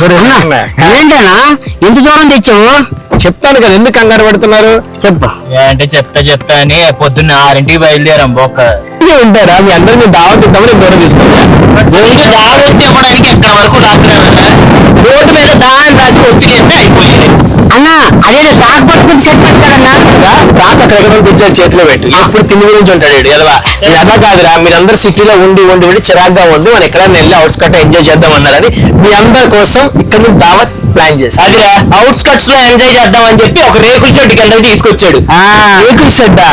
ఏంటన్నా ఎంత దూరం తెచ్చావు? చెప్తాను కదా, ఎందుకు కంగారు పడుతున్నారు? చెప్పు. అంటే చెప్తా అని పొద్దున్న 6ంటికి బయలుదేరాం. బొక్క ఉంటారా మీ అందరినీ దావత్ ఇద్దామని దూరం తీసుకొచ్చా. దావత్ ఇవ్వడానికి ఎక్కడ వరకు రాత్రి రోడ్డు మీద దాని రాసి ఒత్తికేస్తే అయిపోయింది అన్నా. అదే దాకా పట్టుకుని సెట్ పట్టుకోరన్నా. రాక అక్కడ తెచ్చాడు చేతిలో పెట్టు. ఎప్పుడు తిండి గురించి ఉంటాడు ఎదవా. ఇది అలా కాదురా, మీరందరూ సిటీలో ఉండి చిరాగ్గా ఉంది, మనం ఎక్కడైనా వెళ్ళి అవుట్స్కట్ ఎంజాయ్ చేద్దాం అన్నారని మీ అందరి కోసం ఇక్కడ నుంచి దావత్ ప్లాన్ చేసి అదిరా అవుట్స్కట్స్ లో ఎంజాయ్ చేద్దాం అని చెప్పి ఒక రేకుల షెడ్ కింద తీసుకొచ్చాడు. రేకుల షెడ్డా?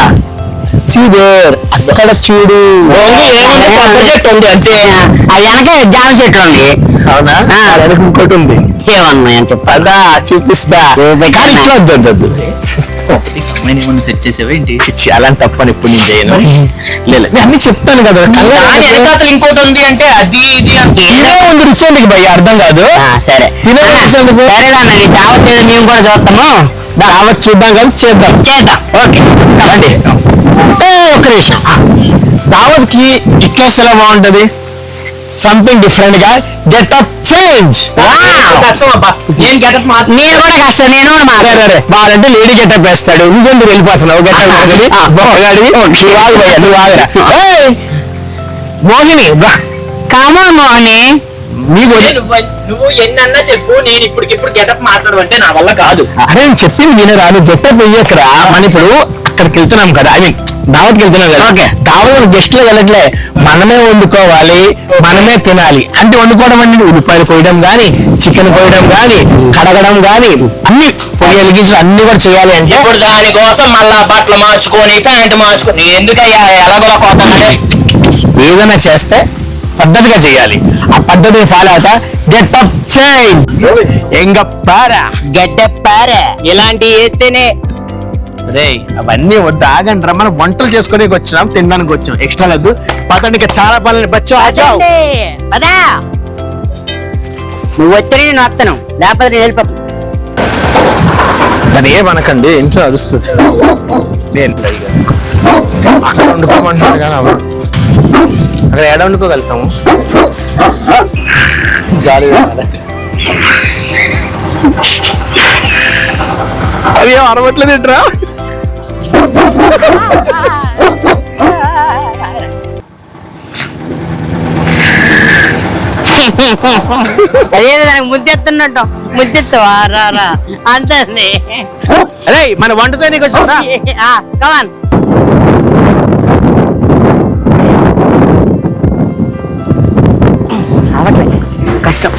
సీదేర్ అక్కడ చూడు, చెట్టు ఉంది అంతే. అది వెనక జామ చెట్టు ఉంది. అవునా? వెనక ఇంకోటి ఉంది. ఏమన్నా అని చెప్పదా? చూపిస్తా. సెట్ చేసేవా ఏంటి? అలాంటి తప్పని ఇప్పుడు నేను చేయను. లేదు అన్ని చెప్తాను కదా. ఇంకోటి ఉంది అంటే అది ఇది ఇదే ఉంది. రుచి భయ్య అర్థం కాదు. సరే తినేందుకు దావత్ మేము కూడా చూస్తాము. దావత్ చూద్దాం కానీ చేద్దాం. ఓకే రండి. ఒక్క నిమిషం. దావత్ కి ఇట్లేస్ ఎలా బాగుంటది? సంథింగ్ డిఫరెంట్ గా గెటప్ చేంజ్. కష్టం అబ్బా. నేను గెటప్ నేను కూడా కష్టం. నేను కూడా మాట్లాడారు. వాళ్ళంటే లేడీ గెటప్ వేస్తాడు, ఇంకెందుకు వెళ్ళిపోతున్నావు గెటప్ బాగాడి. నువ్వు ఆగురా, నువ్వు ఆగురా. మోహిని రా. కామా మోహిని, నువ్వు ఎన్నన్నా చెప్పు, నేను ఇప్పటికిప్పుడు గెటప్ మార్చడం అంటే నా వల్ల కాదు. అరే నేను చెప్పింది వినరా, నువ్వు గెటప్ వెయ్యకరా. మనం ఇప్పుడు అక్కడికి వెళ్తున్నాం కదా, ఐ మీన్ దావత్కి వెళ్తున్నాం కదా. ఓకే, కావాలి గెస్ట్ లో వెళ్ళట్లే, మనమే వండుకోవాలి, మనమే తినాలి. అంటే వండుకోవడం అంటే ఉల్లిపాయలు కోయడం గాని, చికెన్ కోయడం గాని, కడగడం గాని, అన్ని పొయ్యి వెలిగించడం అన్ని కూడా చేయాలి. అంటే ఇప్పుడు దానికోసం మళ్ళా బట్టలు మార్చుకొని ప్యాంట్ మార్చుకొని ఎందుకయ్యా? ఎలాగో కోపంగా ఏదైనా చేస్తే పద్ధతిగా చేయాలి. ఆ పద్ధతిని ఫాలో అవుతా. Getup change. గెడ్డెప్పారా ఇలాంటివి వేస్తేనే. రే అవన్నీ వద్దు, ఆగండి రా. మనం వంటలు చేసుకోడానికి వచ్చినాం, తినడానికి వచ్చాం. ఎక్స్ట్రా లేదు. పదండి, చాలా పనులు. బచ్చో ఆచావు. పదా నువ్వు వచ్చి నేను వస్తాను, లేకపోతే నేను వెళ్ళిపోతాను. దాన్ని ఏమనకండి, ఇంట్లో అరుస్తుంది. నేను అక్కడ వండుకోమంటున్నాను కానీ అక్కడ ఏడ వండుకోగలుగుతాము. జాలి అది ఏం అరవట్లేదు ఏంట్రా. అదేదో దానికి ముద్దెత్తున్నట్టు ముద్దెత్తువా రా అంతే. అరే మన వంట చేయడానికి వచ్చిందా? కమాన్. కష్టం.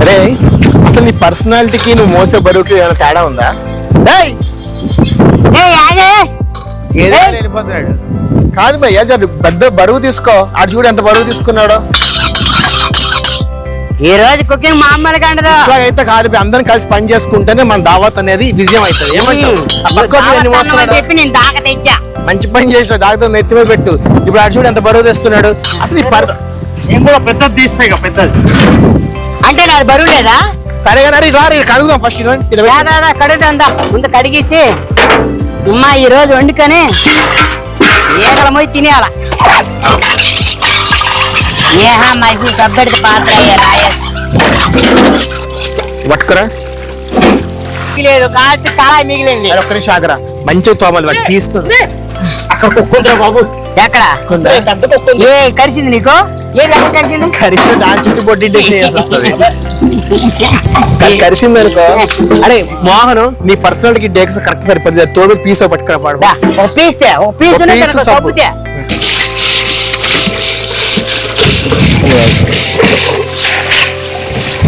అరే అసలు నీ పర్సనాలిటీకి నువ్వు మోసే బరువుకి ఏమైనా తేడా ఉందా? వెళ్ళిపోతున్నాడు కాదు భయ్యా, పెద్ద బరువు తీసుకో. అటు చూడు ఎంత బరువు తీసుకున్నాడో. ఈ రోజు కుకింగ్ మామూలుగా ఉండదు. అయితే కాదు, అందరం కలిసి పని చేసుకుంటేనే మన దావత్ అనేది విజయం అవుతుంది. చెప్పి నేను దాక తెచ్చా. మంచి పని చేసిన దాకా నెత్తి మీద పెట్టు. ఇప్పుడు అటు చూడు ఎంత బరువు తెస్తున్నాడు. అసలు ఈ నేను కూడా పెద్దది తీస్తాయి పెద్దది అంటే నాది బరువు లేదా? సరే కదా కడుగుదాం ఫస్ట్. కడుగుదా ముందు కడిగిచ్చి అమ్మా ఈ రోజు వండుకొని ఏగల పోయి తినేయాల. ఏహా మైకు కబ్బెడితే పాత్ర పట్టుకురా. లేదు కాస్త కళాయి మిగిలింది. ఒక్క నిమిషం ఆగరా. మంచిగా తోమలు పట్టి తీస్తుంది. అక్కడ కుక్కుందిరా బాబు. ఎక్కడ పెద్ద కుక్కు ఏ కరిసింది నీకు? ఏది ఎక్కడ కరిసింది? కరిస్తే దాని చుట్టూ పొట్టి వస్తుంది. కరిసింది అనుకో. అరే మోహన్, నీ పర్సనాలిటీ డేక్స్ కరెక్ట్ సరిపోతుంది. తోడు పీస్ పట్టుకురా పాడు. పీస్తే పీస్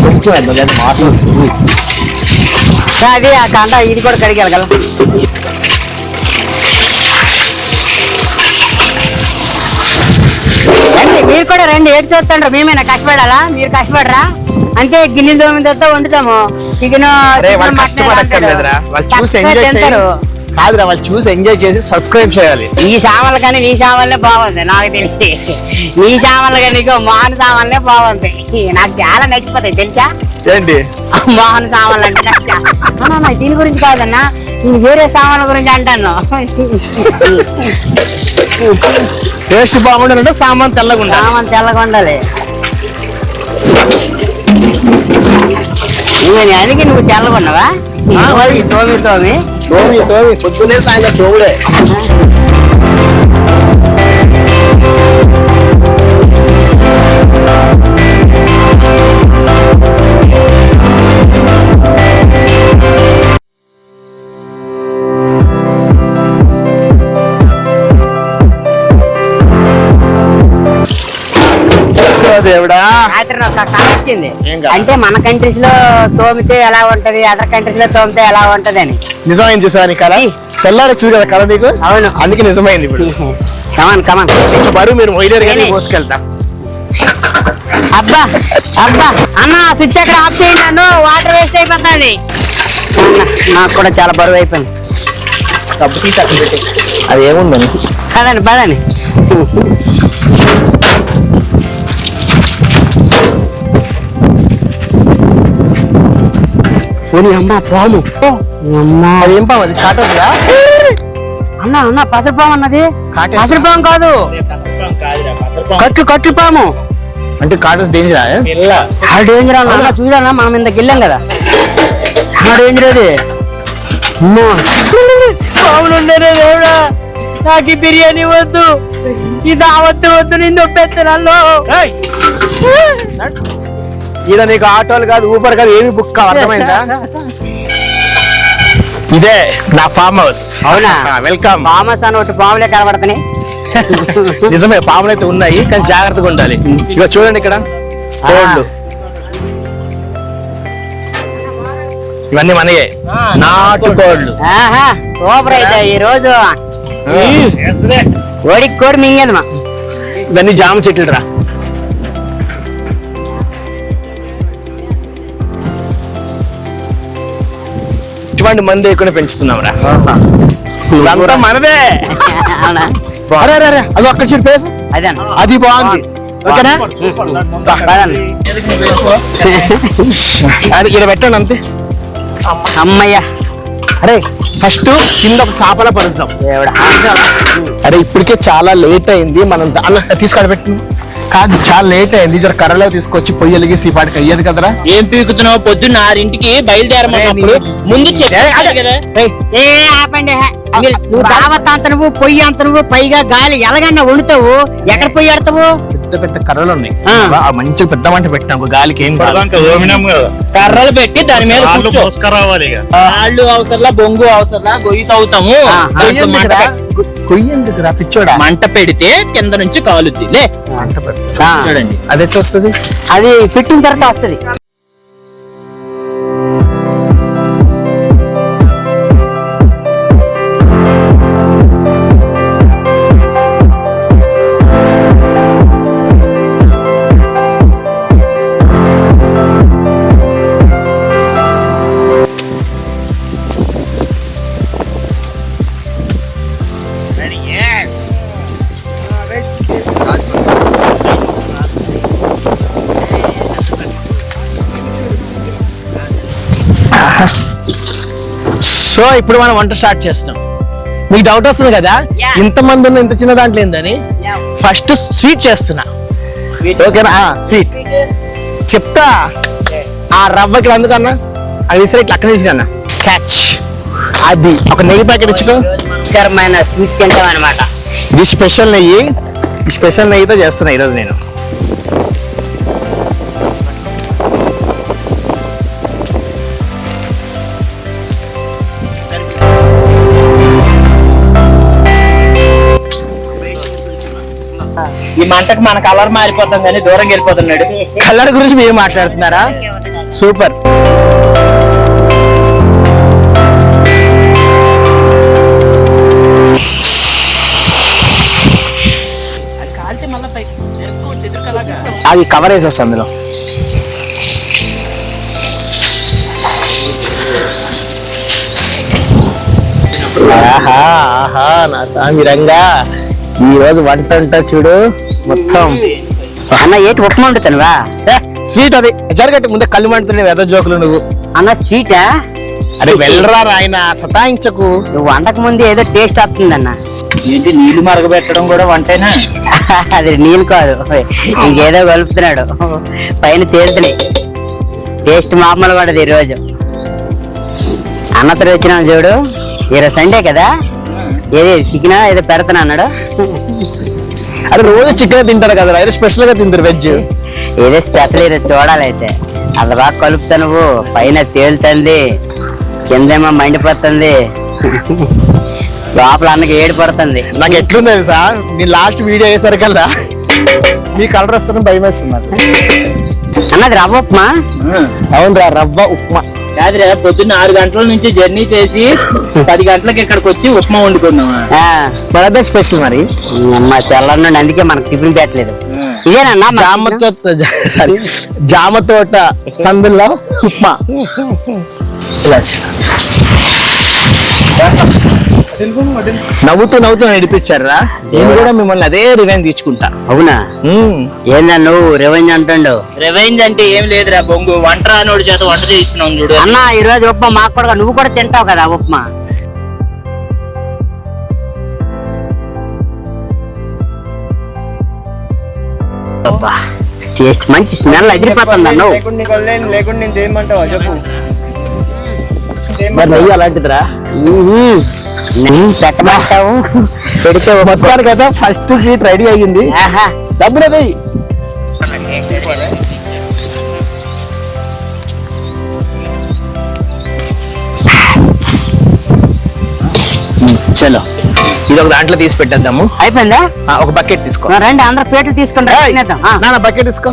కొంచెం వాసన వస్తుంది. అది ఆ కంట ఇది కూడా కడిగాలి కదా. రండి మీరు కూడా రండి. ఏడు చూస్తాండ్రు మేమేనా కష్టపడాలా? మీరు కష్టపడరా? అంటే గిన్నె తోమితో వండుతాము. చికెన్ కాదురా, వాళ్ళు చూసి ఎంజాయ్ చేసి సబ్స్క్రైబ్ చేయాలి. ఈ సామాన్లు కానీ నీ సామాన్లే బాగుంది నాకు తెలిసి. నీ సామాన్లు కానీ మోహన్ సామాన్లే బాగుంది. నాకు చాలా నచ్చిపోతాయి తెలుసా. ఏంటి మోహన్ సామాన్లు అంటే నాకు దీని గురించి కాదన్నా, నేను వేరే సామాన్ల గురించి అంటాను. టేస్ట్ బాగుండాలంటే సామాన్ తెల్లగా ఉండాలి. సామాన్ తెల్లగా ఉండాలి. నువ్వు అందుకే నువ్వు తెల్లగొన్నావా తోమి పొద్దునే సాయంత్రం తోముడే. దేవుడా రాత్రి ఒక కళ వచ్చింది. ఏం కళ? అంటే మన కంట్రీస్ లో తోమితే ఎలా ఉంటది, అదర్ కంట్రీస్ లో తోమితే ఎలా ఉంటది అని. నిజమైంది చూసా నీ కళ. తెల్లారి వచ్చింది కదా కళ నీకు. అవును. అందుకే నిజమైంది. ఇప్పుడు కమాన్ కమాన్ బరువు మీరు మొయ్యలేరు కానీ మోసుకెళ్తా. అబ్బా అబ్బా అన్న స్విచ్ అక్కడ ఆఫ్ చేయండి, నన్ను వాటర్ వేస్ట్ అయిపోతుంది. నాకు కూడా చాలా బరువు అయిపోయింది. సబ్బు తీసి అక్కడ పెట్టి అది ఏముందని పదండి పదండి. పోనీ అమ్మ పాము. అమ్మా అదేం పాము అది కాటదా? అన్న అన్న పసరు పాము అన్నది. కాటేస్తా. పసరు పాము కాదు, కట్లు పాము. అంటే కాటస్ డేంజరా? డేంజర్ అన్న చూడాలా, మనం ఇంతకు వెళ్ళాం కదా. డేంజర్ అది. పాములు ఉండేదే దేవుడా, నాకు ఈ బిర్యానీ వద్దు, ఈ దావత్తు వద్దు, నిన్ను పెత్తనాల్లో. ఈడ నీకు ఆటోలు కాదు, ఊబర్ కాదు, ఏమి బుక్ కాదు. అర్థమైందా? ఇదే నా ఫామ్ హౌస్. అవునా? వెల్కమ్. ఫామస్ అని ఒకటి పాములే కనబడుతున్నాయి. నిజమే, పాములు అయితే ఉన్నాయి కానీ జాగ్రత్తగా ఉండాలి. ఇక చూడండి ఇక్కడ కోళ్ళు, ఇవన్నీ మనయే నాటు కోళ్ళు. సూపర్ అయితే ఈ రోజు ఓడికి కోడి మింగేది మా. ఇవన్నీ జామ చెట్లు రా. ఇటువంటి మంది ఎక్కువ పెంచుతున్నాం రా. ఇదంతా మనదే. అవునా? అరే అరే అరే, అది ఒక్క చెట్టు ఫేస్ అదే అది బాగుంది. ఓకేనా? అది ఇక్కడ పెట్టండి అంతే. అమ్మయ్యా. అరే ఫస్ట్ కింద ఒక సాపలా పరుస్తాం. దేవుడా. అరే ఇప్పటికే చాలా లేట్ అయింది, మనం తీసుకొని పెట్టు. కాదు చాలా లేట్ అయింది, జర కర్రలో తీసుకొచ్చి పొయ్యి వెలిగిసి ఈ పాటికి అయ్యేది కదరా. ఏం పీకుతున్నావు? పొద్దున్న 6ంటికి బయలుదేరమన్నప్పుడు ముందు చెప్పాలి కదా. ఏయ్, ఏ ఆపండి. నువ్వు దావత్ అంత నువ్వు, పొయ్యి అంత నువ్వు, పైగా గాలి ఎలాగన్నా వండుతావు, ఎక్కడ పొయ్యి ఆడతావు? పెద్ద పెద్ద కర్రలు ఉన్నాయి, ఆ. మంచిగా పెద్ద మంట పెట్టినాం గాలికి ఏం కాదు. కర్రలు పెట్టి దాని మీద కూర్చో. కాళ్ళు అవసరంలా, బొంగు అవసరంలా, గొయ్యి తవ్వుతాము. కొయ్యి ఎందుకురా పిచ్చోడా? మంట పెడితే కింద నుంచి కాలుద్ది. లే మంట పెడతా చూడండి. అది ఎట్లా వస్తుంది? అది పెట్టిన తర్వాత వస్తుంది. సో ఇప్పుడు మనం వంట స్టార్ట్ చేస్తాం. మీకు డౌట్ వస్తుంది కదా, Yeah. ఇంతమంది ఉన్న ఇంత చిన్న దాంట్లో ఏందని. ఫస్ట్ స్వీట్ చేస్తున్నా. ఓకేనా? స్వీట్ చెప్తా. ఆ రవ్వ ఇక్కడ అందుకన్నా అది విసిరి ఇట్లా అక్కడ విసిరి అన్న క్యాచ్. అది ఒక నెయ్యి ప్యాకెట్ ఇచ్చుకో. రుచికరమైన స్వీట్ తింటాం అనమాట. ఇది స్పెషల్ నెయ్యి, ఈ స్పెషల్ నెయ్యితో చేస్తున్నా ఈరోజు నేను. ఈ మంటకు మన కలర్ మారిపోతాం కానీ దూరంగా వెళ్ళిపోతున్నాడు. కలర్ గురించి మీరు మాట్లాడుతున్నారా? సూపర్. అది కవర్ వేసేస్తా అందులో. ఆహా ఆహా నా సామి రంగా, ఈ రోజు వంట అంటా చూడు మొత్తం. అన్న ఏటి ఉప్మా వండుతానువా? స్వీట్ అది జరగట్టి ముందే కళ్ళు మంటున్నాయి వెద జోకులు నువ్వు. అన్న స్వీటా? అరే వెళ్ళరా రాయన, సతాయించకు. నువ్వు వండక ముందు ఏదో టేస్ట్ వస్తుందన్న. ఏంటి నీళ్లు మరగబెట్టడం కూడా వంటేనా? అది నీళ్ళు కాదు, ఇంకేదో కలుపుతున్నాడు, పైన తేలుతున్నాయి. టేస్ట్ మామూలు కూడా ఈరోజు అన్నతో వచ్చినాం చూడు. ఈరోజు సండే కదా, ఏది చికెన్ ఏదో పెడతాను అన్నాడు. అది రోజు చికెన్ తింటారు కదా, ఏదో స్పెషల్ గా తింటారు వెజ్. ఏదో స్పెషల్ ఈరోజు చూడాలైతే. అది బాగా కలుపుతా, నువ్వు పైన తేలుతుంది, కిందేమో మండిపోతుంది, లోపల అన్నకి ఏడు పడుతుంది. నాకు ఎట్లుంది తెలుసా, నీ లాస్ట్ వీడియో అయ్యేసరికల్లా మీ కలర్ వస్తుందని భయం వేస్తుంది నాకు. అన్నది రవ్వ ఉప్మా. అవునరా, రవ్వ ఉప్మా. కాదురా, పొద్దున్న 6 గంటల నుంచి జర్నీ చేసి 10 గంటలకు ఇక్కడికి వచ్చి ఉప్మా వండుకున్నావా? మనదే స్పెషల్ మరి. అమ్మ తెల్లని నుండి అందుకే మనకు టిఫిన్ పెట్టలేదు. ఇదేనన్నా జామ తోట సందుల్లో ఉప్మా. నవ్వుతూ నవ్వుతూ నడిపించారా, నేను కూడా మిమ్మల్ని అదే రివెంజ్ తీసుకుంటా. అవునా? ఏందా నువ్వు రివెంజ్ అంటుండు? రివెంజ్ అంటే ఏం లేదురా బొంగు, వంట రానోడి చేత వంట చేస్తున్నాం చూడు. అన్న ఈ రోజు ఉప్మా మాకు కూడా, నువ్వు కూడా తింటావు కదా ఉప్మా. టేస్ట్ మంచి స్మెల్ అదిరిపోతుంది. లేకుండా నేను చేయమంటావా చెప్పు. మరి నెయ్యి అలాంటిదిరా, పెట్టమంటావు పెడితే మొత్తానికి కదా ఫస్ట్ స్వీట్ రెడీ అయ్యింది. డబ్బునది చలో, ఇది ఒక దాంట్లో తీసి పెట్టేద్దాము. అయిపోయిందా? ఒక బకెట్ తీసుకో. రండి అందరు ప్లేట్లు తీసుకుంటా. నా బకెట్ తీసుకో.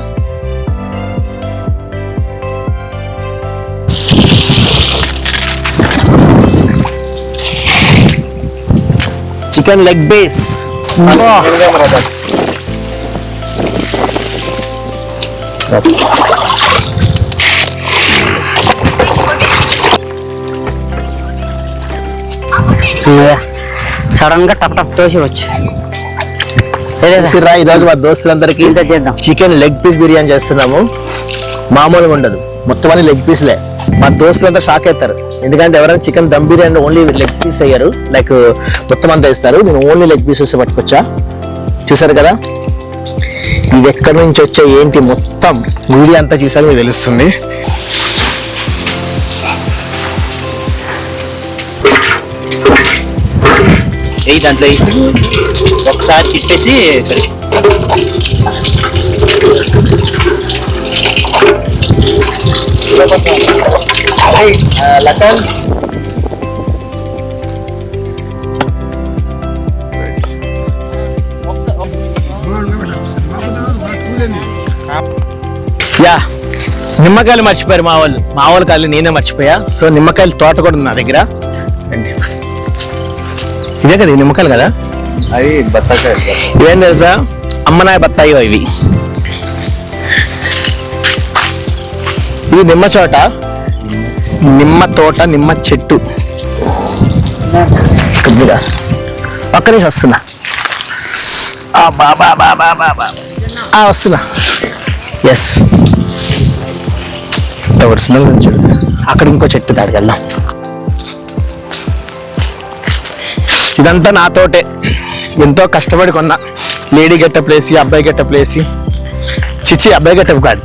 Chicken leg piece. సడన్ గా టప్ టప్ తోసి ఈరోజు మా దోస్తులందరికీ చికెన్ లెగ్ పీస్ బిర్యానీ చేస్తున్నాము. మామూలుగా ఉండదు, మొత్తం అన్ని లెగ్ పీస్లే. మా దోస్తులంతా షాక్ అవుతారు, ఎందుకంటే ఎవరైనా chicken dum biryani only leg piece అయ్యారు, లైక్ మొత్తం అంతా ఇస్తారు. నేను ఓన్లీ లెగ్ పీసెస్ పట్టుకొచ్చా. చూసారు కదా, ఇది ఎక్కడి నుంచి వచ్చా ఏంటి మొత్తం వీడియో అంతా చూసారు, మీకు తెలుస్తుంది. దాంట్లో ఒకసారి తిప్పేసి లతన్ యా నిమ్మకాయలు మర్చిపోయారు మా వాళ్ళు కాదు, నేనే మర్చిపోయా. సో నిమ్మకాయలు తోట కూడా ఉంది నా దగ్గర. ఇదే కదా ఈ నిమ్మకాయలు కదా, అవి బత్తాకాయలు. ఇవేం తెలుసా, అమ్మనాయ బత్తాయి ఇవి. ఇది నిమ్మ తోట, నిమ్మ చెట్టు. ఒక్క నుంచి వస్తున్నా, వస్తున్నా. ఎస్, ఒరిజినల్ నుంచి. అక్కడ ఇంకో చెట్టు దాడికి వెళ్దాం. ఇదంతా నా తోటే, ఎంతో కష్టపడి కొన్నా. లేడీ గెటప్ వేసి, అబ్బాయి గెటప్ వేసి, చిచ్చి అబ్బాయి గెటప్ కాదు.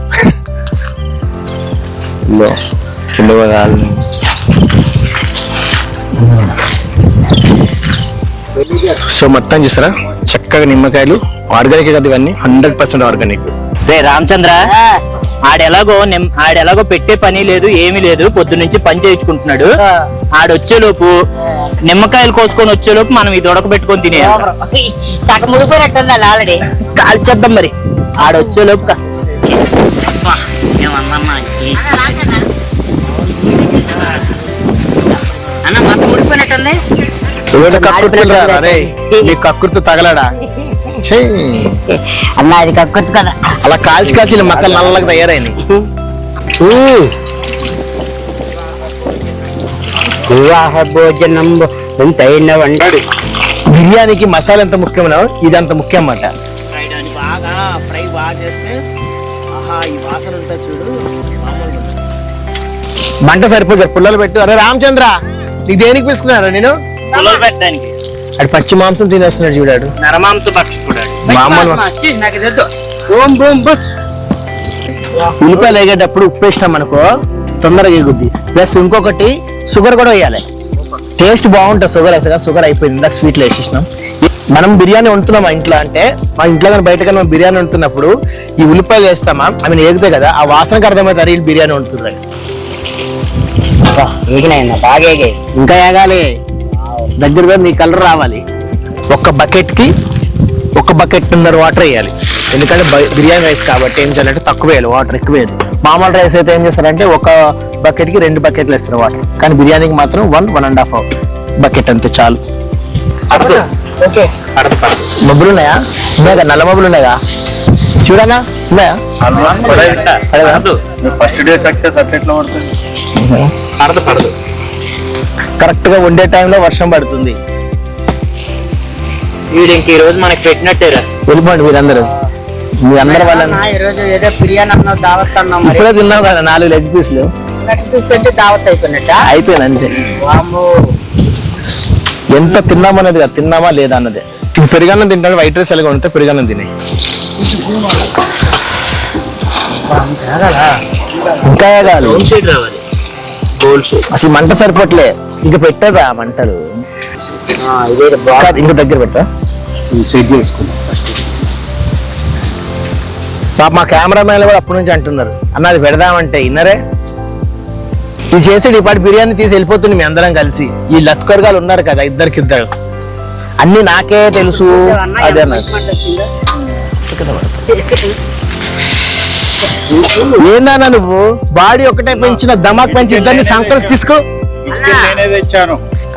సో మొత్తం చూసారా, చక్కగా నిమ్మకాయలు ఆర్గానిక్ కదా ఇవన్నీ, 100% ఆర్గానిక్. రే రామచంద్ర, ఆడెలాగో పెట్టే పని లేదు, ఏమీ లేదు, పొద్దు నుంచి పని చేయించుకుంటున్నాడు. ఆడొచ్చేలోపు నిమ్మకాయలు కోసుకొని వచ్చేలోపు మనం ఇది ఉడకబెట్టుకొని తినే సగం ముడిపోయినట్టుంది ఆల్రెడీ. కాల్చేద్దాం మరి. ఆడొచ్చేలోపు కాస్త అన్న మొత్తం ముడిపోయినట్టుంది. కక్కుర్తు తగలడా అన్న, అది కక్కుర్తు కదా. అలా కాల్చి మక్కలు నల్లగా తయారైంది. భోజనం ఎంతైన వంటది. బిర్యానీకి మసాలా ఎంత ముఖ్యమో ఇది అంత ముఖ్యం అన్నమాట. బాగా ఫ్రై బాగా చేస్తే ఈ వాసన ఉంటా చూడు, మంట సరిపోతుంది. పుల్లలు పెట్టు. అరే రామచంద్ర, నీకు దేనికి పిలుచుకున్నారా నేను? పెట్టడానికి. అది పచ్చి మాంసం తినేస్తున్నాడు చూడాడు, నరమాంసం పట్టుకున్నాడు. ఉల్లిపాయలు వేగేటప్పుడు ఉప్పు వేసినాం అనుకో తొందరగా ఎగుద్ది. ప్లస్ ఇంకొకటి షుగర్ కూడా వేయాలి. టేస్ట్ బాగుంటుంది షుగర్ వేసగా. షుగర్ అయిపోయింది, ఇందాక స్వీట్లో వేసేసినాం. మనం బిర్యానీ వండుతున్నాం మా ఇంట్లో అంటే, మా ఇంట్లో కానీ బయట కానీ మనం బిర్యానీ వండుతున్నప్పుడు ఈ ఉల్లిపాయలు వేస్తామా అవి ఏగుతాయి కదా, ఆ వాసనకు అర్థమవుతారు వీళ్ళు బిర్యానీ వండుతున్నారు. ఏగినాయన్న బాగా ఏగాయి. ఇంకా ఏగాలి, దగ్గర నీ కలర్ రావాలి. ఒక బకెట్కి 1 బకెట్న్నర వాటర్ వేయాలి. ఎందుకంటే బిర్యానీ రైస్ కాబట్టి ఏం చేయాలంటే తక్కువ వేయాలి, వాటర్ ఎక్కువ వేయాలి. మామూలు రైస్ అయితే ఏం చేస్తారంటే 1 బకెట్కి 2 బకెట్లు వేస్తారు వాటర్. కానీ బిర్యానీకి మాత్రం 1.5 బకెట్ అంతే చాలు. ఓకే మబ్బులు ఉన్నాయా? ఉన్నాయా? నల్ల మబ్బులు ఉన్నాయా? చూడనా ఉన్నాయా? ఫస్ట్ డే సక్సెస్ అట్లా పడుతుంది. కరెక్ట్ గా వండే టైంలో వర్షం పడుతుంది. వీడు ఇంక ఈ రోజు మనకి పెట్టినట్టేరా. వెళ్ళిపోండి మీరందరూ, మీ అందరి వల్ల. ఈరోజు ఏదో బిర్యానీ అన్నావు, దావత్ అన్నావు. మరి ఇప్పుడే తిన్నావు కదా 4 లెగ్ పీసులు, తీసుకుంటే దావత్ అయిపోయినట్ట. అయిపోయింది అంతే. ఎంత తిన్నామన్నది కదా, తిన్నామా లేదా అన్నదే. పెరుగన్నం తింటాడు, వైట్ రైస్ ఎలాగ ఉంటే పెరుగన్నం తినే. ఇంకా కాదు, రావాలి గోల్డ్ షేప్. అసలు మంట సరిపోట్లే, ఇంక పెట్టదా మంటలు. కాదు, ఇంక దగ్గర పెట్టా. మా కెమెరామెన్లు కూడా అప్పటి నుంచి అంటున్నారు, అన్న అది పెడదామంటే ఇన్నరే. ఇది చేసి ఇప్పటి బిర్యానీ తీసి వెళ్ళిపోతుంది మీ అందరం కలిసి. ఈ లత్కొరగాలు ఉన్నారు కదా, ఇద్దరికిద్దరు, అన్ని నాకే తెలుసు అదే అన్నారు. ఏందన్నా నువ్వు బాడీ ఒకటే పెంచిన దమాక్ పెంచి ఇద్దరిని సంకలు పిసుకు. నేనే తెచ్చాను.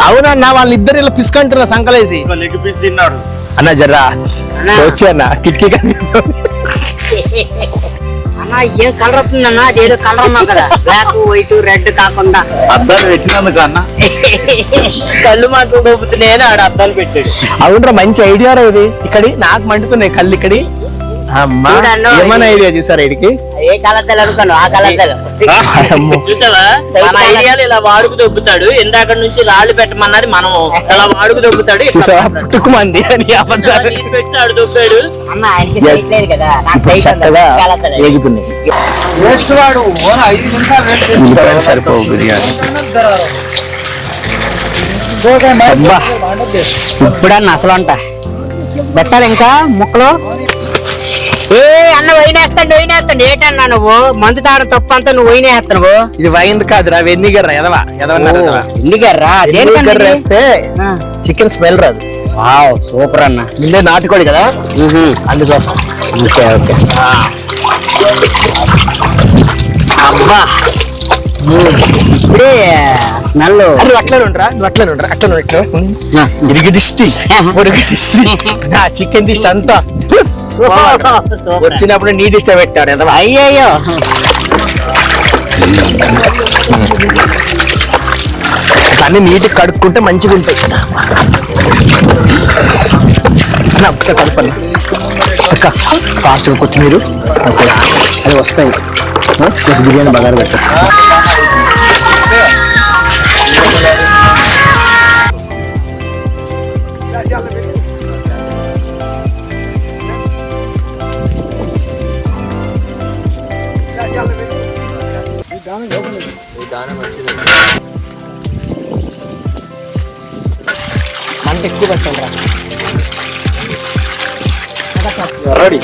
అవునన్నా, వాళ్ళిద్దరు ఇలా పిసుకుంటున్నారు సంకలేసి. లెగ్ పీస్ తిన్నాడు అన్న జర్రా వచ్చి అన్న కిటికీ కనిపిస్తుంది. అన్న ఏం కలర్ వస్తుందన్న? అది ఏదో కలర్ అన్నావు కదా, బ్లాక్ వైట్ రెడ్ కాకుండా. అద్దాలు పెట్టినందుకు అన్న కళ్ళు మాకు దొబ్బుతున్నాయని ఆడ అద్దాలు పెట్టాడు. అవునరా, మంచి ఐడియా రా ఇది. ఇక్కడి నాకు మండుతున్నాయి కళ్ళు ఇక్కడి. అమ్మా, ఏమైనా ఐడియా చూసారా ఇడికి? ఏ కలర్ అనుకోను, ఆ కలర్. చూసావా, మన ఐడియాలు ఇలా వాడుకు దొబ్బుతాడు. ఇందాక నుంచి రాళ్ళు పెట్టమన్నది మనం, ఇలా వాడుకు దొబ్బుతాడు. చూసావా, పుట్టుకుమంది అని అబద్ధాలు. పెట్టి ఆడు దొబ్బాడు. అన్న ఆయనకి సైట్ లేదు కదా, నాకు ఇప్పుడు సైట్ ఉంది. చక్కగా కలర్ ఎగుతున్నాయి. వేస్ట్ వాడు 5 నిమిషాలు ఉల్లిపాయలు సరిపోవు బిర్యానీ. అబ్బా, ఇప్పుడన్న అసలు అంట పెట్టాలి ఇంకా ముక్కలు. ఏ అన్న వైనేస్తాడు ఏటన్నా నువ్వు? మందు తాగడం తప్పు అంతా నువ్వు వైనేస్తున్నావు. ఇది వైన్ కాదురా, వెన్నిగర్ రా. ఎదవా ఎదవన్నారు ఎదవా. ఎందుకర్రా? వెనిగర్ వేస్తే చికెన్ స్మెల్ రాదు. వావ్ సూపర్ అన్న. ముందే నాటుకోడి కదా, అందుకోసం. Okay okay. అబ్బా ఇప్పుడే స్మెల్. నువ్వు అట్లనే ఉండరా, నువ్వు అట్లనే ఉండరా, అట్లనే ఇట్లా ఇరిగి దిష్టి పొరుగు దిష్టి నా చికెన్ దిష్టి అంతా వచ్చినప్పుడు నీ దిష్ట పెట్టాడు ఎదవా. అయ్యయ్యో అన్ని నీట్గా కడుక్కుంటే మంచిగా ఉంటుంది. అన్న ఒకసారి కలపన్న అక్క, ఫాస్ట్గా కొత్తిమీర అది వస్తాయి. ప్లస్ బిర్యానీ బగారు పెట్టేస్తా. మంట ఎక్కువ పెట్టండి. రెడీ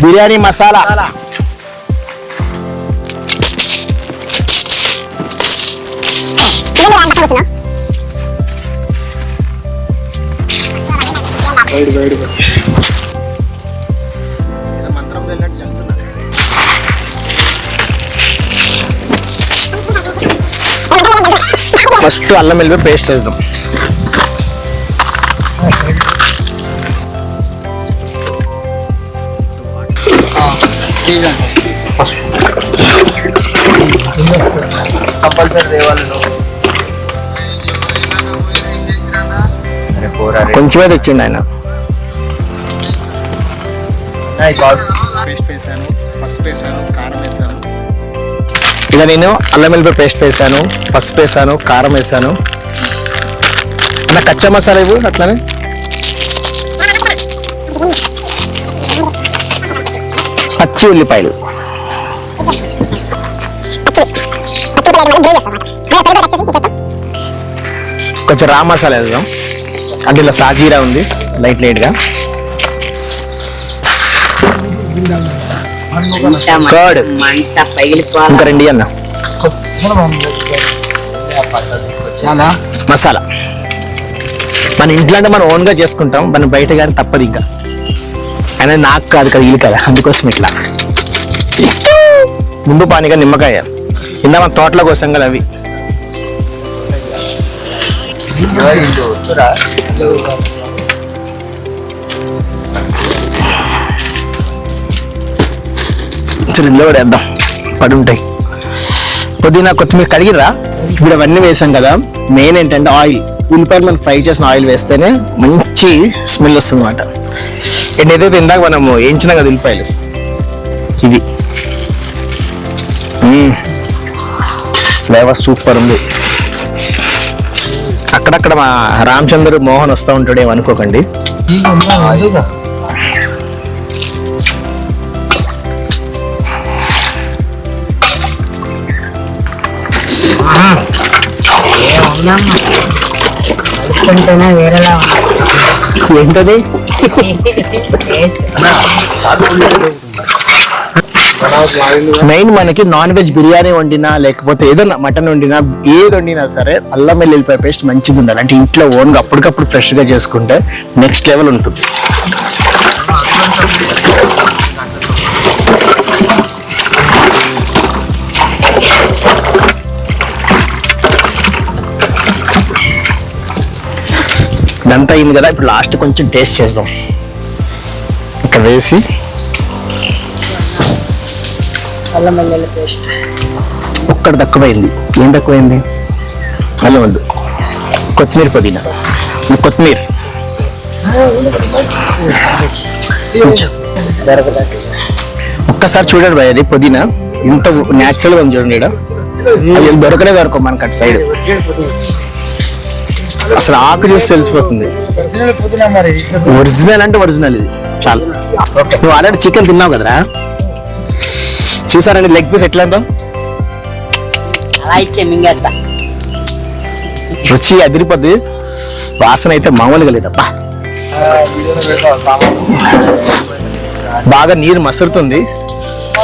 బిర్యానీ మసాలా. ఫస్ట్ అల్లం వెల్లుల్లి పేస్ట్ వేద్దాం. కొంచెమే తెచ్చిండు ఆయన. పేస్ట్ వేసాను, పసుపు వేసాను, కారం వేసాను. ఇక నేను అల్లం వెల్లుల్లి పేస్ట్ వేసాను, పసుపు వేసాను, కారం వేసాను. నా కచ్చా మసాలా ఇవ్వు అట్లానే. పచ్చి ఉల్లిపాయలు కొంచెం రా మసాలా వేద్దాం. అంటే ఇలా సాజీరా ఉంది లైట్ గా. కర్డ్ మంట పగిలిపోవాలి. ఇంకా 2 అన్న మసాలా. మన ఇంట్లో అంటే మనం ఓన్ గా చేసుకుంటాం, మనం బయట కానీ తప్పదు. ఇంకా అయినా నాకు కాదు కదా, ఇల్లు కదా, అందుకోసం ఇట్లా. ముందు పానిగా నిమ్మకాయ ఇందా మన తోటలో కోసం కదా అవి. ఇందులో కూడా వేద్దాం, పడి ఉంటాయి. పుదీనా కొత్తిమీర కడిగిరా. ఇప్పుడు అవన్నీ వేసాం కదా, మెయిన్ ఏంటంటే ఆయిల్. ఉల్లిపాయలు మనం ఫ్రై చేసిన ఆయిల్ వేస్తేనే మంచి స్మెల్ వస్తుంది అన్నమాట. ఏదైతే ఇందాక మనము వేయించినాం కదా ఉల్లిపాయలు, ఇవి ఫ్లేవర్ సూపర్ ఉంది. అక్కడక్కడ మా రామచంద్ర మోహన్ వస్తూ ఉంటాడు, ఏమనుకోకండి. వేరేలా ఏంటది? మెయిన్ మనకి నాన్ వెజ్ బిర్యానీ వండినా లేకపోతే ఏదైనా మటన్ వండినా ఏది వండినా సరే అల్లం వెల్లుల్లిపాయ పేస్ట్ మంచిది ఉండాలి. అంటే ఇంట్లో ఓన్గా అప్పటికప్పుడు ఫ్రెష్ గా చేసుకుంటే నెక్స్ట్ లెవెల్ ఉంటుంది. ఇదంతా అయింది కదా, ఇప్పుడు లాస్ట్ కొంచెం టేస్ట్ చేద్దాం. ఇక్కడ వేసి అల్లం వెల్లుల్లి పేస్ట్ ఒక్కటి తక్కువైంది. ఏం తక్కువైంది? అల్లం వద్దు, కొత్తిమీర, పుదీనా. కొత్తిమీర ఒక్కసారి చూడండి భయ్, అది పుదీనా ఇంత న్యాచురల్ గా ఉంది చూడండి. అది దొరకనే దొరకవు మనకు అటు సైడ్. అసలు ఆకు చూసి తెలిసిపోతుంది. ఒరిజినల్ అంటే ఒరిజినల్ ఇది. చాలు. నువ్వు ఆల్రెడీ చికెన్ తిన్నావు కదరా, చూసారండి లెగ్ పీస్ ఎట్లా ఉందో. అలా ఇచ్చే మింగేస్తా. రుచి అదిరిపోద్ది, వాసన అయితే మామూలుగా లేదబ్బా. బాగా నీరు మసురుతుంది.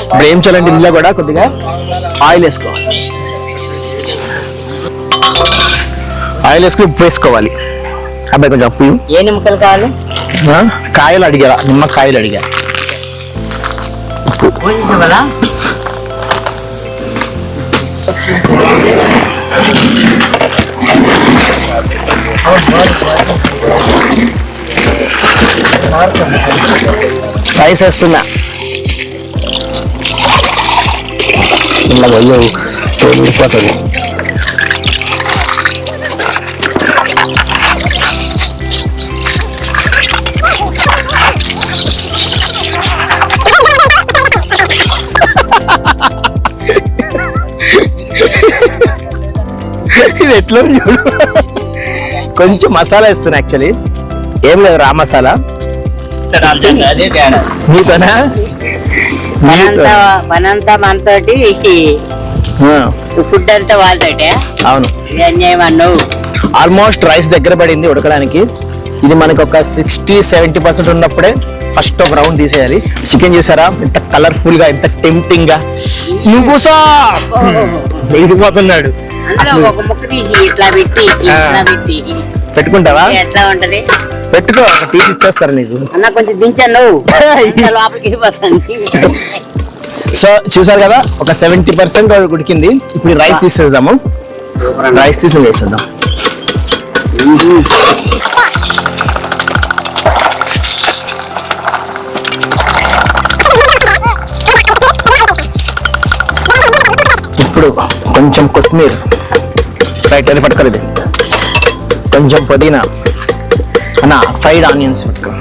ఇప్పుడు ఏం చేయాలంటే ఇందులో కూడా కొద్దిగా ఆయిల్ వేసుకోవాలి. ఆయిల్ వేసుకుని ఉప్పు వేసుకోవాలి. అబ్బాయి కొంచెం ఉప్పు. ఏ నిమ్మకాయలు కావాలి? కాయలు అడిగా, నిమ్మకాయలు అడిగా. ఉప్పు కదా రైస్ వేస్తున్నా. ఇలా అయ్యో ఉడిపోతుంది. ఇది ఎట్లా చూడు. కొంచెం మసాలా ఇస్తున్నా. యాక్చువల్లీ ఏం లేదు, రా మసాలా. అదే తేడా. నీతోనా? పనంతా మనతోటి, ఫుడ్ అంతా వాళ్ళతోటే. అవును, అన్యాయం అన్నావు. ఆల్మోస్ట్ రైస్ దగ్గర పడింది ఉడకడానికి. ఇది మనకి ఒక 60-70% ఉన్నప్పుడే ఫస్ట్ ఒక రౌండ్ తీసేయాలి. చికెన్ చూసారా ఎంత కలర్ఫుల్ గా, ఎంత టెంప్టింగ్ గా. నువ్వు వేసిపోతున్నాడు. అందులో ఒక ముక్క తీసి ఇట్లా పెట్టి ఇట్లా పెట్టి పెట్టుకుంటావా? ఎట్లా ఉంటది? పెట్టుకో, ఒక పీస్ ఇచ్చేస్తారు నీకు. అన్న కొంచెం దించాను లోపలికి వెళ్ళిపోతాను. సో చూసారు కదా, ఒక 70% ఉడికింది. ఇప్పుడు రైస్ తీసేద్దాము. రైస్ తీసి వేసేద్దాం. ఇప్పుడు కొంచెం కొత్తిమీర, రైట్ అది పట్టుకోలేదు, కొంచెం పుదీనా అన్న, ఫ్రైడ్ ఆనియన్స్ పట్టుకో.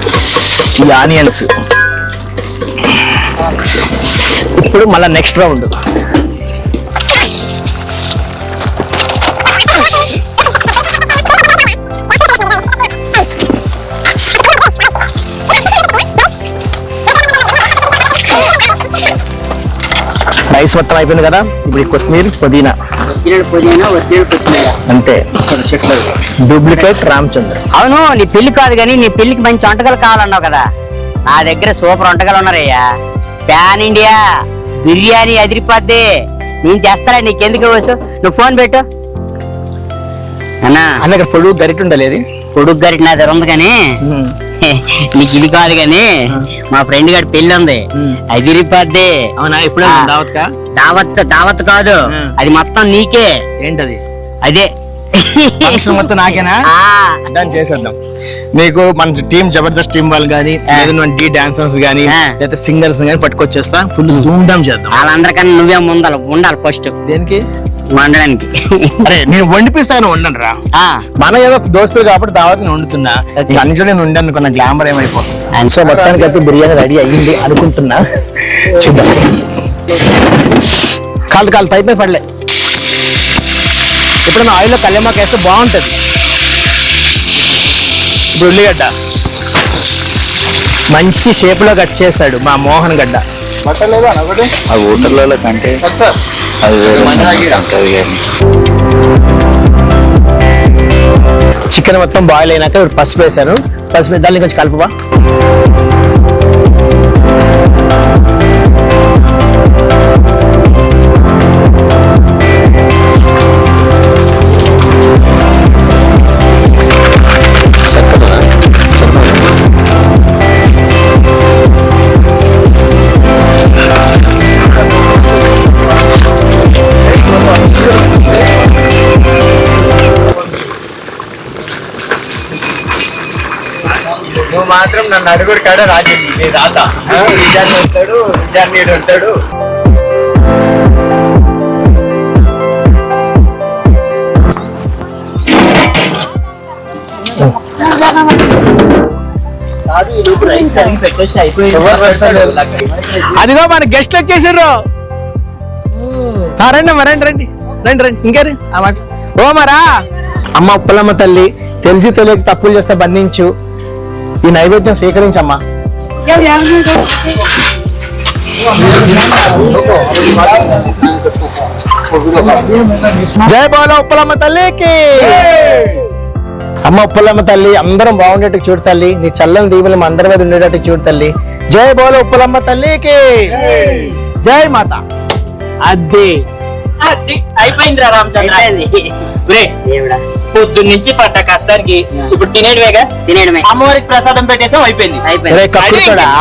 ఈ ఆనియన్స్ ఇప్పుడు మళ్ళీ నెక్స్ట్ రౌండ్. రైస్ మొత్తం అయిపోయింది కదా, ఇప్పుడు ఈ కొత్తిమీర పుదీనా పుదీనా ఒరిజినల్ కొత్తిమీర. అంతే. డూప్లికేట్ రామచంద్ర. అవును, నీ పెళ్లి కాదు కానీ నీ పెళ్లికి మంచి వంటకాలు కావాలన్నావు కదా, నా దగ్గర సూపర్ వంటకాలు ఉన్నారయ్యా. ప్యాన్ ఇండియా బిర్యానీ అదిరిపోద్ది. నేను చేస్తారా, నీకెందుకు వచ్చు? నువ్వు ఫోన్ పెట్టు అన్నా. అన్న ఇక్కడ పొడుగు గరిట ఉండలేదు. పొడుగు గరిట నా దగ్గర ఉంది కానీ నీకు ఇది కాదు కానీ మా ఫ్రెండ్ గారి పెళ్లి ఉంది, అదిరిపోద్ది. అవునా? ఇప్పుడు దావత్ కాదు, అది మొత్తం నీకే. ఏంటది? అదే ఫంక్షన్ మొత్తం నాకేనా? దాన్ని చేసేద్దాం. నీకు మన టీం జబర్దస్త్ టీం వాళ్ళు కానీ లేదా డి డాన్సర్స్ కానీ లేదా సింగర్స్ కానీ పట్టుకొచ్చేస్తా. ఫుల్ ధూమ్ ధామ్ చేద్దాం. వాళ్ళందరికన్నా నువ్వే ఉండాలి ఫస్ట్. దేనికి? వండడానికి. అరే నేను వండిపిస్తాను, వండను రా. మన ఏదో దోస్తులు కాబట్టి దావత్ వండుతున్నా. అన్ని చోట నేను వండాను అనుకున్న గ్లామర్ ఏమైపోతుంది. సో మొత్తానికి అయితే బిర్యానీ రెడీ అయ్యింది అనుకుంటున్నా. చూద్దాం. కాలు పైపై పడలే. ఇప్పుడు ఆయిల్లో కళ్యామాకు వేస్తే బాగుంటది. ఇప్పుడు ఉల్లిగడ్డ మంచి షేప్ లో కట్ చేస్తాడు మా మోహన్ గడ్డ. ఊటర్లలో కంటే చికెన్ మొత్తం బాయిల్ అయినాక ఇప్పుడు పసుపు వేసాను. పసుపు దాన్ని కొంచెం కలుపువా. నువ్వు మాత్రం నన్ను అడుగుడు కాడ రాజు నీ రాత విద్యార్థి ఉంటాడు, విద్యార్థి ఉంటాడు. అదిగో మన గెస్ట్లు వచ్చేసారు. రండి అమ్మా, రండి రండి రండి రండి. ఇంకేరు ఓ మరా. అమ్మ ఉప్పలమ్మ తల్లి, తెలిసి తెలియక తప్పులు చేస్తే బంధించు. ఈ నైవేద్యం స్వీకరించమ్మా. జై బోలో ఉప్పలమ్మ తల్లికి. అమ్మ ఉప్పలమ్మ తల్లి, అందరం బాగుండేట్టు చూడు తల్లి. నీ చల్లని దీవులు మా అందరి మీద ఉండేటట్టు చూడు తల్లి. జై బోలో ఉప్పలమ్మ తల్లికి. జై మాత. అది అయిపోయిందిరా రామచంద్ర. పొద్దున్న నుంచి పడ్డ కష్టానికి ఇప్పుడు తినేడువేగా. అమ్మవారికి ప్రసాదం పెట్టేసాం, అయిపోయింది.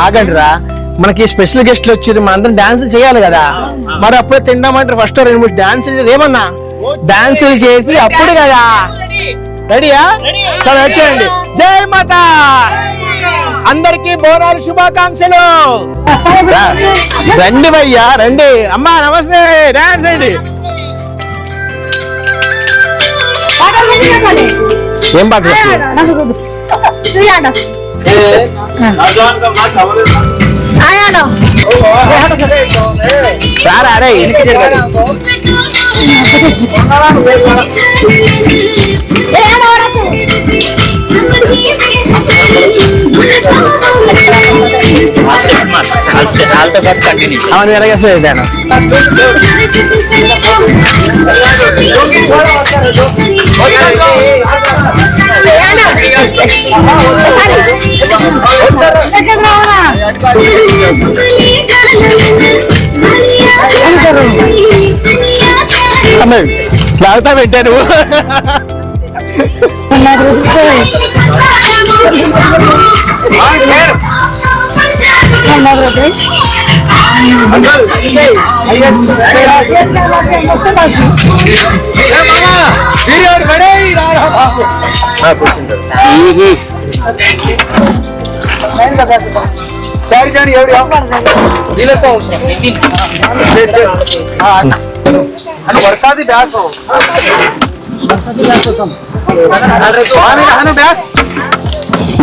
ఆగండి రా. మనకి స్పెషల్ గెస్ట్లు వచ్చారు, మనందరం డాన్సులు చేయాలి కదా. మరి అప్పుడే తిందామంటారు. ఫస్ట్ 2-3 డాన్సులు చేసి ఏమన్నా డాన్సులు చేసి అప్పుడు కదా. రెడీయా? సరే వచ్చేయండి. జై మాత. అందరికి బోనాలు శుభాకాంక్షలు. రండి భయ్యా రండి. అమ్మా నమస్తే. డాన్స్ అండి. ఏం పాట? రారా రే ఇంటికి జరగాలి. అవును ఎలాగేసాను. లాగుతా పెట్టాను.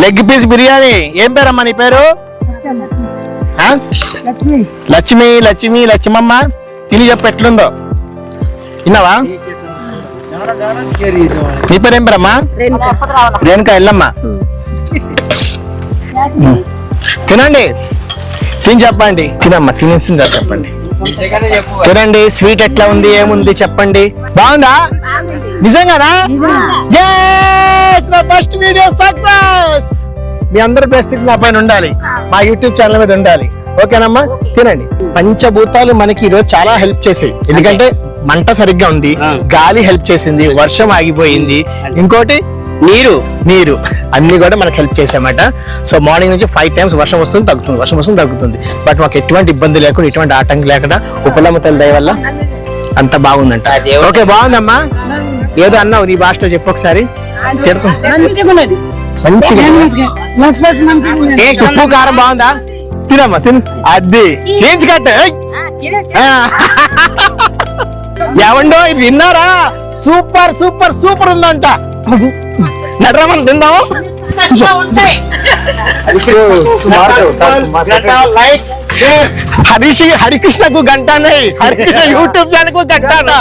Leg piece biryani. ఏం పేరమ్మా నీ పేరు? లక్ష్మి. లక్ష్మమ్మ తిని చెప్పు ఎట్లుందో. విన్నావా? నీ పేరు ఏం పేరమ్మా? రేణుకా. ఎల్లమ్మ. తినండి, తిని చెప్పండి. తినమ్మా, తినేసిందా చెప్పండి. తినండి. స్వీట్ ఎట్లా ఉంది, ఏముంది చెప్పండి. బాగుందా? నిజంగానా? First video success. మీ అందరి బ్లెస్సింగ్స్ నా పైన ఉండాలి, మా యూట్యూబ్ ఛానల్ మీద ఉండాలి. ఓకేనమ్మా? తినండి. పంచభూతాలు మనకి ఈరోజు చాలా హెల్ప్ చేసాయి. ఎందుకంటే మంట సరిగ్గా ఉంది, గాలి హెల్ప్ చేసింది, వర్షం ఆగిపోయింది, ఇంకోటి నీరు అన్ని కూడా మనకు హెల్ప్ చేసామట. సో మార్నింగ్ నుంచి 5 times వర్షం వస్తుంది తగ్గుతుంది. బట్ మాకు ఎటువంటి ఇబ్బంది లేకుండా, ఎటువంటి ఆటంకం లేకుండా ఉపలమ్మ తల్లి దయ వల్ల అంత బాగుందంట. ఓకే, బాగుందమ్మా. ఏదో అన్నావు నీ భాషలో చెప్పు ఒకసారి. మంచిగా ఉప్పు కారం బాగుందా? తినమ్మా, తిను. అది ఏంచి కట్ట. ఏమండో ఇది విన్నారా? సూపర్ సూపర్ సూపర్ ఉందంట. నడరమని తిందాము. హరికృష్ణకు గంటనే, హరికృష్ణ యూట్యూబ్ ఛానల్ కు గంటనా.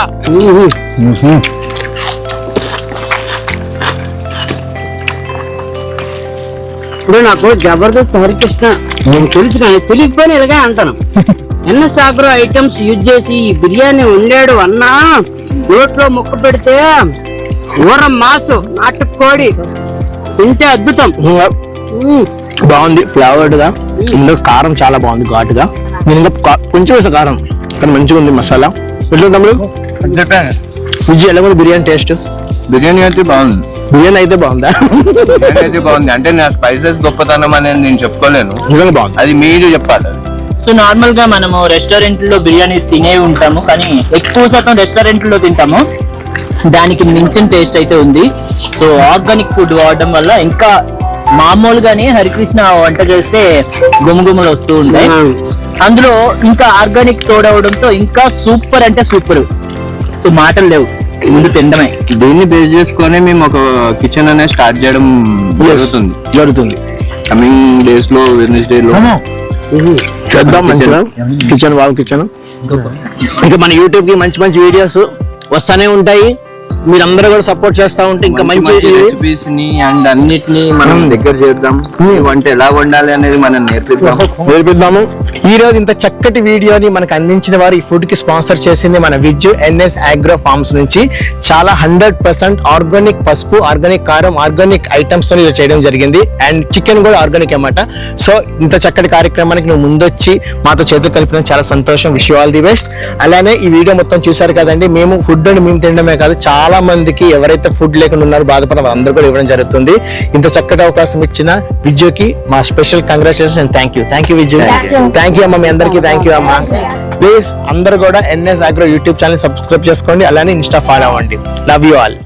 ఇప్పుడు నాకు జబర్దస్త్ హరికృష్ణ నేను తెలుసు కానీ తెలియకపోయినా ఇలాగే అంటాను. ఎన్ఎస్ ఆగ్రో ఐటమ్స్ యూజ్ చేసి ఈ బిర్యానీ వండాడు అన్నా. నోట్లో ముక్క పెడితే ఊర మాసు, నాటుకోడి తింటే అద్భుతం. బాగుంది, ఫ్లేవర్డ్ గా. ఇందులో కారం చాలా బాగుంది, ఘాటుగా. నేను ఇంకా కొంచెం వేసా కారం, కానీ మంచిగా ఉంది మసాలా. ఎట్లా తమ్ముడు? విజయ్ ఎలా ఉంది బిర్యానీ టేస్ట్? బిర్యానీ అయితే బాగుంది. బిర్యానీ అయితే బాగుందా? బిర్యానీ అయితే బాగుంది. అంటే నా స్పైసెస్ గొప్పతనం అనేది నేను చెప్పుకోలేను, నిజంగా బాగుంది. అది మీరు చెప్పాలి. సో నార్మల్ గా మనము రెస్టారెంట్ లో బిర్యానీ తినే ఉంటాము, కానీ ఎక్కువ శాతం రెస్టారెంట్ లో తింటాము. దానికి మించిన టేస్ట్ అయితే ఉంది. సో ఆర్గానిక్ ఫుడ్ వాడడం వల్ల ఇంకా మామూలుగానే హరికృష్ణ వంట చేస్తే గుమగుమలు వస్తూ ఉంటాయి. అందులో ఇంకా ఆర్గానిక్ తోడవడంతో ఇంకా సూపర్ అంటే సూపర్. సో మాటలు లేవు, ముందు తినడమే. దీన్ని బేస్ చేసుకొని మేము ఒక కిచెన్ అనేది స్టార్ట్ చేయడం జరుగుతుంది. కమింగ్ డేస్ లో, వెడ్నెస్డే లో చేద్దాం మంచిగా. కిచెన్ బాగు కిచెన్. ఇంకా మన యూట్యూబ్ కి మంచి మంచి వీడియోస్ వస్తానే ఉంటాయి. మీరందరూ కూడా సపోర్ట్ చేస్తా ఉంటే ఇంకా మంచి రెసిపీస్ ని అండ్ అన్నిటిని మనం దగ్గర చేద్దాం. వంట ఎలా వండాలి అనేది మనం నేర్పిద్దాము. ఈ రోజు ఇంత చక్కటి వీడియోని మనకు అందించిన వారు, ఈ ఫుడ్ కి స్పాన్సర్ చేసింది మన విజ్జు ఎన్ఎస్ ఆగ్రో ఫార్మ్స్ నుంచి. చాలా 100% ఆర్గానిక్ పసుపు, ఆర్గానిక్ కారం, ఆర్గానిక్ ఐటమ్స్ తో చేయడం జరిగింది. అండ్ చికెన్ కూడా ఆర్గానిక్ అన్నమాట. సో ఇంత చక్కటి కార్యక్రమానికి నువ్వు ముందొచ్చి మాతో చేతులు కలిపిన చాలా సంతోషం. Wish you all the best. అలానే ఈ వీడియో మొత్తం చూసారు కదండి. మేము ఫుడ్ అని మేము తినడమే కాదు, చాలా మందికి ఎవరైతే ఫుడ్ లేకుండా ఉన్నారో బాధపడిన వాళ్ళందరూ కూడా ఇవ్వడం జరుగుతుంది. ఇంత చక్కటి అవకాశం ఇచ్చిన విజ్జుకి మా special congratulations and thank you Vijju. Thank you అమ్మ, మీ అందరికీ థ్యాంక్ యూ అమ్మ. ప్లీజ్ అందరూ కూడా NS Agro YouTube channel subscribe చేసుకోండి, అలానే ఇన్స్టా ఫాలో అవ్వండి. Love you all.